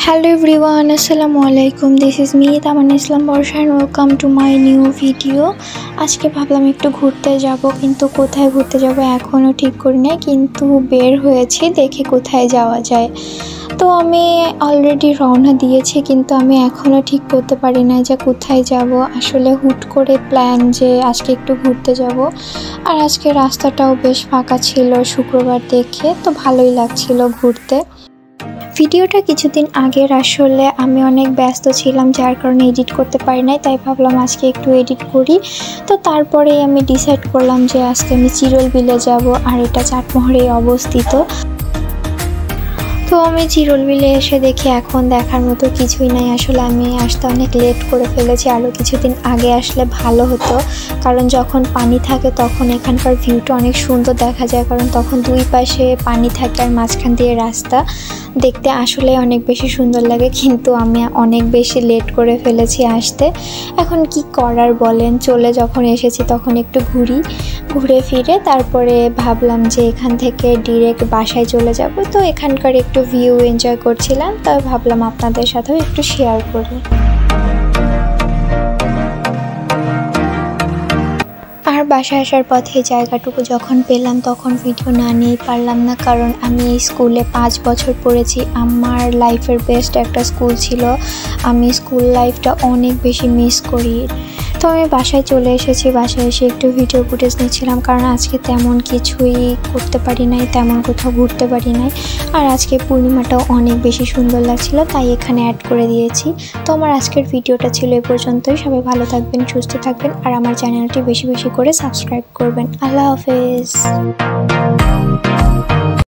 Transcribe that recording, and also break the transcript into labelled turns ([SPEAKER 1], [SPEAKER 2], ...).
[SPEAKER 1] Hello everyone, Assalamualaikum. This is me Tamannaah Islam Barsha and welcome to my new video. আজকে ভাবলাম একটু ঘুরতে যাব, কিন্তু কোথায় ঘুরতে যাব এখনো ঠিক করি নাই, কিন্তু বের হয়েছি দেখে কোথায় যাওয়া যায়। তো আমি অলরেডি রওনা দিয়েছি, কিন্তু আমি এখনো ঠিক করতে পারি না যে কোথায় যাব। আসলে হুট করে প্ল্যান যে আজকে একটু ঘুরতে যাব, আর আজকে রাস্তাটাও বেশ ফাঁকা ছিল শুক্রবার দেখে, তো ভালোই লাগছিল ঘুরতে। ভিডিওটা কিছুদিন আগের, আসলে আমি অনেক ব্যস্ত ছিলাম যার কারণে এডিট করতে পারি নাই, তাই ভাবলাম আজকে একটু এডিট করি। তো তারপরেই আমি ডিসাইড করলাম যে আজকে আমি চিরল বিলে যাব, আর এটা চাটমোহরেই অবস্থিত। তো আমি চিরল বিলে এসে দেখি এখন দেখার মতো কিছুই নাই। আসলে আমি আসতে অনেক লেট করে ফেলেছি, আরও কিছুদিন আগে আসলে ভালো হতো, কারণ যখন পানি থাকে তখন এখানকার ভিউটা অনেক সুন্দর দেখা যায়, কারণ তখন দুই পাশে পানি থাকে আর মাঝখান দিয়ে রাস্তা, দেখতে আসলে অনেক বেশি সুন্দর লাগে। কিন্তু আমি অনেক বেশি লেট করে ফেলেছি আসতে। এখন কি করার বলেন, চলে যখন এসেছি তখন একটু ঘুরে ফিরে তারপরে ভাবলাম যে এখান থেকে ডিরেক্ট বাসায় চলে যাব। তো এখানকার একটু ভিউ এনজয় করছিলাম, তাই ভাবলাম আপনাদের সাথেও একটু শেয়ার করি। আর বাসায় আসার পথে জায়গাটুকু যখন পেলাম তখন ভিডিও না নিয়েই পারলাম না, কারণ আমি এই স্কুলে 5 বছর পড়েছি। আমার লাইফের বেস্ট একটা স্কুল ছিল, আমি স্কুল লাইফটা অনেক বেশি মিস করি। তো আমি বাসায় চলে এসেছি, বাসায় এসে একটু ভিডিও ফুটেজ নিচ্ছিলাম, কারণ আজকে তেমন কিছুই করতে পারি নাই, তেমন কোথাও ঘুরতে পারি নাই। আর আজকে পূর্ণিমাটাও অনেক বেশি সুন্দর লাগছিল, তাই এখানে অ্যাড করে দিয়েছি। তো আমার আজকের ভিডিওটা ছিল এ পর্যন্তই। সবাই ভালো থাকবেন, সুস্থ থাকবেন, আর আমার চ্যানেলটি বেশি বেশি করে সাবস্ক্রাইব করবেন। আল্লাহ হাফেজ।